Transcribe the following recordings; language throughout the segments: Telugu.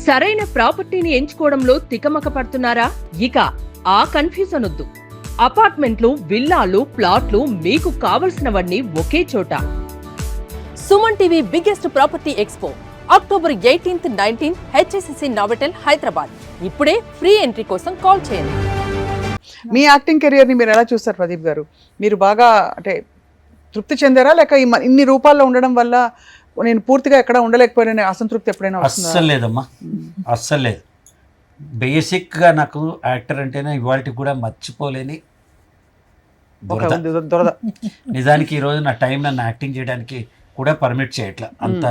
సరైన ప్రాపర్టీని ఎంచుకోవడంలో తికమక పడుతున్నారా? ఇక ఆ కన్ఫ్యూజన్ వద్దు. అపార్ట్మెంట్లు, విల్లాలు, ప్లాట్లు మీకు కావలసినవన్నీ ఒకే చోట. Suman TV biggest property expo October 18th, 19th HSCC నావటెల్, Hyderabad. ఇప్పుడే ఫ్రీ ఎంట్రీ కోసం కాల్ చేయండి. మీ యాక్టింగ్ కెరియర్ ని మీరు ఎలా చూస్తారు ప్రదీప్ గారు? మీరు బాగా అంటే తృప్తి చెందారా, లేక ఇన్ని రూపాల్లో ఉండడం వల్ల నేను పూర్తిగా ఎక్కడ ఉండలేకపోయినా అసంతృప్తి ఎప్పుడైనా వస్తుందా? అస్సలు లేదమ్మా, అస్సలు లేదు. బేసిక్గా నాకు యాక్టర్ అంటేనే ఇవాళకి కూడా మర్చిపోలేని దొరద. నిజానికి ఈరోజు నా టైం నన్ను యాక్టింగ్ చేయడానికి కూడా పర్మిట్ చేయట్లా. అంత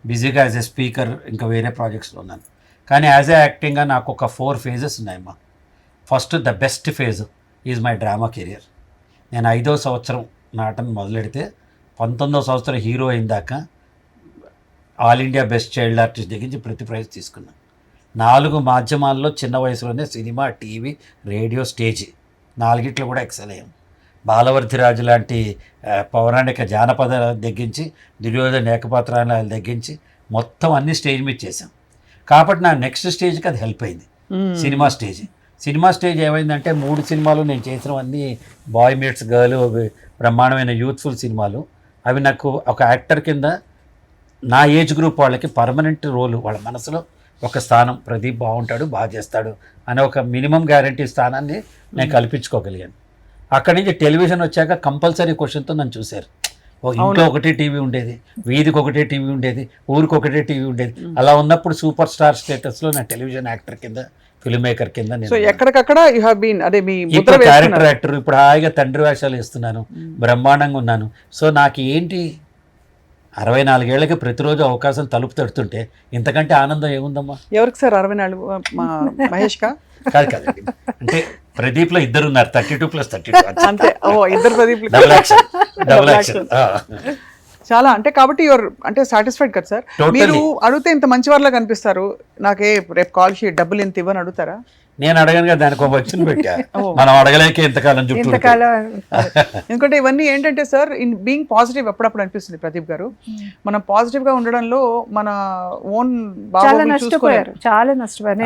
బిజీగా యాజ్ ఎ స్పీకర్ ఇంకా వేరే ప్రాజెక్ట్స్లో ఉన్నాను. కానీ యాజ్ ఎ యాక్టింగ్గా నాకు ఒక 4 phases ఉన్నాయమ్మా. First the best phase is my drama career. నేను 5వ సంవత్సరం నాటన మొదలెడితే 19వ సంవత్సరం హీరో అయిన దాకా all India best child artist దగ్గర ప్రతి ప్రైజ్ తీసుకున్నాను. 4 మాధ్యమాల్లో చిన్న వయసులోనే సినిమా, టీవీ, రేడియో, స్టేజ్ 4 కూడా ఎక్సెల్ అయ్యాం. బాలవర్ధిరాజు లాంటి పౌరాణిక జానపద దగ్గరించి, దుర్యోధన ఏకపాత్రాల దగ్గరించి మొత్తం అన్ని స్టేజ్ మీద చేశాం. కాబట్టి నా నెక్స్ట్ స్టేజ్కి అది హెల్ప్ అయింది. Cinema stage. సినిమా స్టేజ్ ఏమైందంటే 3 సినిమాలు నేను చేసినవన్నీ బాయ్ మీట్స్ గర్ల్, బ్రహ్మాండమైన యూత్ఫుల్ సినిమాలు. అవి నాకు ఒక యాక్టర్ కింద నా ఏజ్ గ్రూప్ వాళ్ళకి పర్మనెంట్ రోలు, వాళ్ళ మనసులో ఒక స్థానం, ప్రదీప్ బాగుంటాడు, బాగా చేస్తాడు అనే ఒక మినిమం గ్యారంటీ స్థానాన్ని నేను కల్పించుకోగలిగాను. అక్కడి నుంచి టెలివిజన్ వచ్చాక కంపల్సరీ క్వశ్చన్తో నన్ను చూశారు. ఇంట్లో ఒకటే టీవీ ఉండేది, వీధికి ఒకటే టీవీ ఉండేది, ఊరికి ఒకటే టీవీ ఉండేది. అలా ఉన్నప్పుడు సూపర్ స్టార్ స్టేటస్లో నా టెలివిజన్ యాక్టర్ కింద, ఫిల్మ్ మేకర్ కింద ఎక్కడికక్కడ యు హావ్ బీన్. అదే మీ క్యారెక్టర్ యాక్టర్. ఇప్పుడు హాయిగా తండ్రి వేషాలు ఇస్తున్నాను, బ్రహ్మాండంగా ఉన్నాను. సో నాకు ఏంటి 64 ఏళ్ళకి ప్రతిరోజు అవకాశం తలుపు తడుతుంటే ఇంతకంటే ఆనందం ఏముందమ్మా? ఎవరికి సార్ 64? మహేష్ కా? కాదు కాదండి, అంటే ప్రదీప్ లో 2 ఉన్నారు, 32 + 32 అంతే. ఇద్దరు ప్రదీప్. Double action. చాలా అంటే కాబట్టి యువర్ అంటే సాటిస్ఫైడ్ కదా సార్? మీరు అడిగితే ఇంత మంచి వాళ్ళ కనిపిస్తారు. నాకే రేపు కాల్ షీట్ డబ్బులు ఎంత ఇవ్వని అడుగుతారా? నేను అడగనుగా, దానికి ఒక వచ్చిన పెట్టా. మనం అడగలేక ఎంతకాలం చుట్టూ. ఎందుకంటే ఇవన్నీ ఏంటంటే సార్, ఇన్ బీయింగ్ పాజిటివ్ అప్పుడప్పుడు అనిపిస్తుంది ప్రదీప్ గారు. మనం పాజిటివ్ గా ఉండడంలో మన ఓన్ చాలా నష్టపోయారు.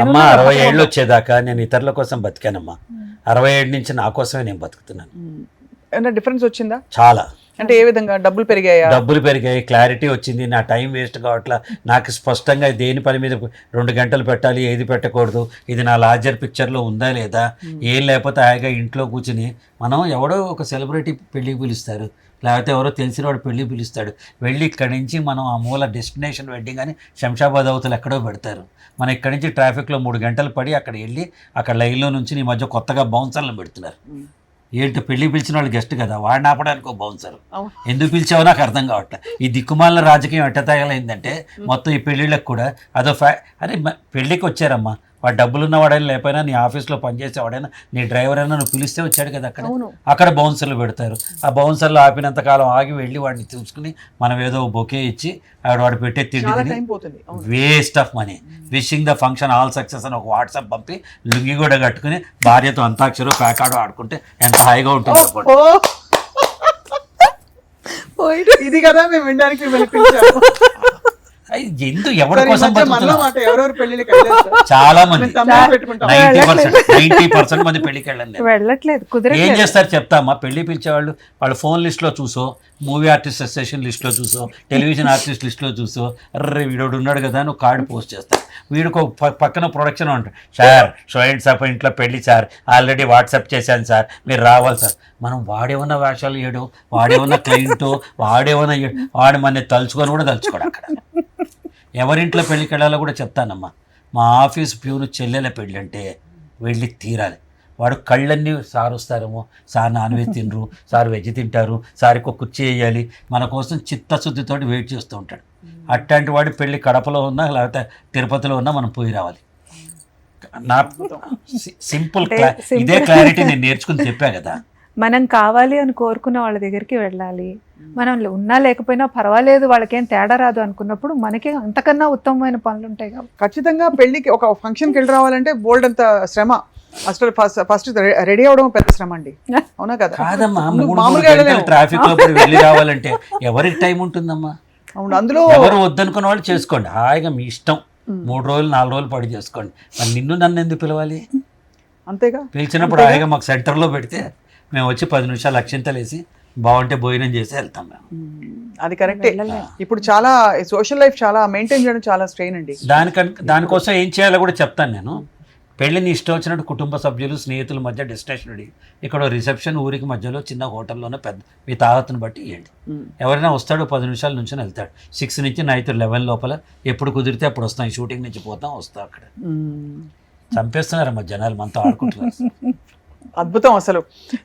అమ్మా 60 ఏళ్ళు వచ్చేదాకా నేను ఇతరుల కోసం బతికానమ్మా. 67 నుంచి నా కోసమే నేను బతుకుతున్నాను. ఏమైనా డిఫరెన్స్ వచ్చిందా? చాలా. అంటే ఏ విధంగా? డబ్బులు పెరిగాయా? డబ్బులు పెరిగాయి, క్లారిటీ వచ్చింది, నా టైం వేస్ట్ కావట్లా. నాకు స్పష్టంగా దేని పని మీద 2 గంటలు పెట్టాలి, ఏది పెట్టకూడదు, ఇది నా లార్జర్ పిక్చర్లో ఉందా లేదా, ఏం లేకపోతే హాయిగా ఇంట్లో కూర్చుని మనం ఎవడో ఒక సెలబ్రిటీ పెళ్ళికి పిలుస్తారు, లేకపోతే ఎవరో తెలిసినవాడు పెళ్ళికి పిలుస్తాడు, వెళ్ళి ఇక్కడి నుంచి మనం ఆ మూల డెస్టినేషన్ వెడ్డింగ్ అని శంషాబాద్ అవతలు ఎక్కడో పెడతారు. మనం ఇక్కడి నుంచి ట్రాఫిక్లో 3 గంటలు పడి అక్కడ వెళ్ళి అక్కడ లైన్లో నుంచి ఈ మధ్య కొత్తగా బౌన్సర్లను పెడుతున్నారు. ఏంటి, పెళ్లి పిలిచిన వాళ్ళు గెస్ట్ కదా, వాడిని ఆపడానికి ఒక బౌన్సర్. ఎందుకు పిలిచావో నాకు అర్థం కావట్లే. ఈ దిక్కుమాల రాజకీయం ఎట్ట తగలైందంటే మొత్తం ఈ పెళ్ళిళ్ళకి కూడా అదో అరే పెళ్ళికి వచ్చారమ్మా, వాడు డబ్బులున్న వాడైనా లేకపోయినా, నీ ఆఫీస్లో పనిచేసేవాడైనా, నీ డ్రైవర్ అయినా నువ్వు పిలిస్తే వచ్చాడు కదా, అక్కడ బౌన్సర్లు పెడతారు. ఆ బౌన్సర్లు ఆపినంతకాలం ఆగి వెళ్ళి వాడిని చూసుకుని మనం ఏదో బొకే ఇచ్చి వాడు పెట్టే తిండి waste of money. Wishing the function all success అని ఒక వాట్సాప్ పంపి లుంగి కూడా కట్టుకుని భార్యతో అంతాక్షరు ప్యాకాడో ఆడుకుంటే ఎంత హాయిగా ఉంటుంది. ఇది కదా మేము వినడానికి ఎందుకు ఎవరి కోసం చాలా మంది 90% మంది పెళ్లికి వెళ్ళట్లేదు. ఏం చేస్తారు చెప్తామా? పెళ్లి పిలిచేవాళ్ళు వాళ్ళ ఫోన్ లిస్ట్లో చూసో, మూవీ ఆర్టిస్ట్ అసోసియేషన్ లిస్ట్లో చూసో, టెలివిజన్ ఆర్టిస్ట్ లిస్ట్లో చూసో, అర్రే వీడు ఉన్నాడు కదా నువ్వు కార్డు పోస్ట్ చేస్తావు. వీడికి పక్కన ప్రొడక్షన్ ఉంటుంది, సార్ సో అండ్ సార్ ఇంట్లో పెళ్లి సార్, ఆల్రెడీ వాట్సాప్ చేశాను సార్, మీరు రావాలి సార్. మనం వాడేమన్నా వేషాలు చేయడం, వాడేమన్నా క్లయింటో, వాడు మన తలుచుకొని కూడా తలుచుకోడు. అక్కడ ఎవరింట్లో పెళ్ళికి వెళ్ళాలో కూడా చెప్తానమ్మా. మా ఆఫీస్ ప్యూను చెల్లెల పెళ్ళి అంటే వెళ్ళి తీరాలి. వాడు కళ్ళన్నీ సార్ వస్తారేమో, సార్ నాన్ వెజ్ తినరు, సార్ వెజ్ తింటారు, సార్కి ఒక కుర్చీ వేయాలి, మన కోసం చిత్తశుద్ధితో వెయిట్ చేస్తూ ఉంటాడు. అట్లాంటి వాడి పెళ్ళి కడపలో ఉన్నా లేకపోతే తిరుపతిలో ఉన్నా మనం పోయి రావాలి. నా సింపుల్ ఇదే క్లారిటీ నేను నేర్చుకుని చెప్పా కదా. మనం కావాలి అని కోరుకున్న వాళ్ళ దగ్గరికి వెళ్ళాలి. మనం ఉన్నా లేకపోయినా పర్వాలేదు, వాళ్ళకేం తేడా రాదు అనుకున్నప్పుడు మనకి అంతకన్నా ఉత్తమమైన పనులు ఉంటాయి కాబట్టి ఖచ్చితంగా పెళ్లికి ఒక ఫంక్షన్కి వెళ్ళి రావాలంటే బోల్డ్ అంత శ్రమ. అసలు ఫస్ట్ రెడీ అవడం పెద్ద శ్రమ అండి, అవునా కదా? కాదమ్మా, మామూలుగా ట్రాఫిక్ లో వెళ్ళి రావాలంటే ఎవరికి టైం ఉంటుందమ్మా? అవును, అందులో ఎవరు వద్దనుకున్న వాళ్ళు చేసుకోండి, హాయిగా మీ ఇష్టం. 3 రోజులు 4 రోజులు పడి చేసుకోండి, మరి నిన్ను నన్ను ఎందుకు పిలవాలి? అంతేగా. పిలిచినప్పుడు హాయిగా మాకు సెంటర్లో పెడితే మేము వచ్చి 10 నిమిషాలు అక్షింతలు వేసి బాగుంటే భోజనం చేసి వెళ్తాం మేము. అది కరెక్టే. ఇప్పుడు చాలా సోషల్ లైఫ్ చాలా మెయింటైన్ చేయడం చాలా స్ట్రెయిన్ అండి. దానికోసం ఏం చేయాలో కూడా చెప్తాను నేను. పెళ్ళిని ఇష్టం వచ్చినట్టు కుటుంబ సభ్యులు స్నేహితుల మధ్య డెస్టినేషన్ అడిగి ఇక్కడ రిసెప్షన్ ఊరికి మధ్యలో చిన్న హోటల్లోనే పెద్ద మీ తాహతను బట్టి ఇవ్వండి. ఎవరైనా వస్తాడు 10 నిమిషాల నుంచి వెళ్తాడు. 6 నుంచి నైట్ 11 లోపల ఎప్పుడు కుదిరితే అప్పుడు వస్తాం. ఈ షూటింగ్ నుంచి పోతాం వస్తాం. అక్కడ చంపేస్తున్నారమ్మా జనాలు, మనతో ఆడుకుంటున్నారు. అద్భుతం అసలు.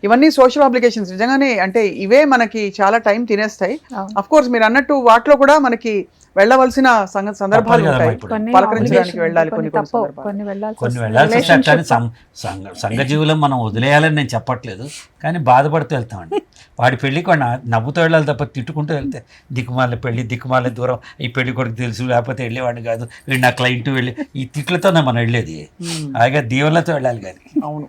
ఇవన్నీ సోషల్ అప్లికేషన్స్ నిజంగానే, అంటే ఇవే మనకి చాలా టైం తినేస్తాయి. అఫ్ కోర్స్ మీరు అన్నట్టు వాటిలో కూడా మనకి వెళ్ళవలసిన సందర్భాలు ఉంటాయి. పలకరించడానికి వెళ్ళాలి కొన్ని వెళ్ళాల్సి వస్తాయి. కానీ సంఘ జీవులం మనం వదిలేయాలని నేను చెప్పట్లేదు, కానీ బాధపడుతూ వెళ్తామండి. వాడి పెళ్ళికి వాడిని నవ్వుతూ వెళ్ళాలి తప్ప తిట్టుకుంటూ వెళ్తే దిక్కుమాల పెళ్ళి, దిక్కుమాల దూరం, ఈ పెళ్లి కొడుకు తెలుసు లేకపోతే వెళ్ళేవాడిని కాదు, వీడు నా క్లయింట్ వెళ్ళి ఈ తిట్లతోనే మనం వెళ్ళేది. హాయిగా దీవెనలతో వెళ్ళాలి కానీ. అవును.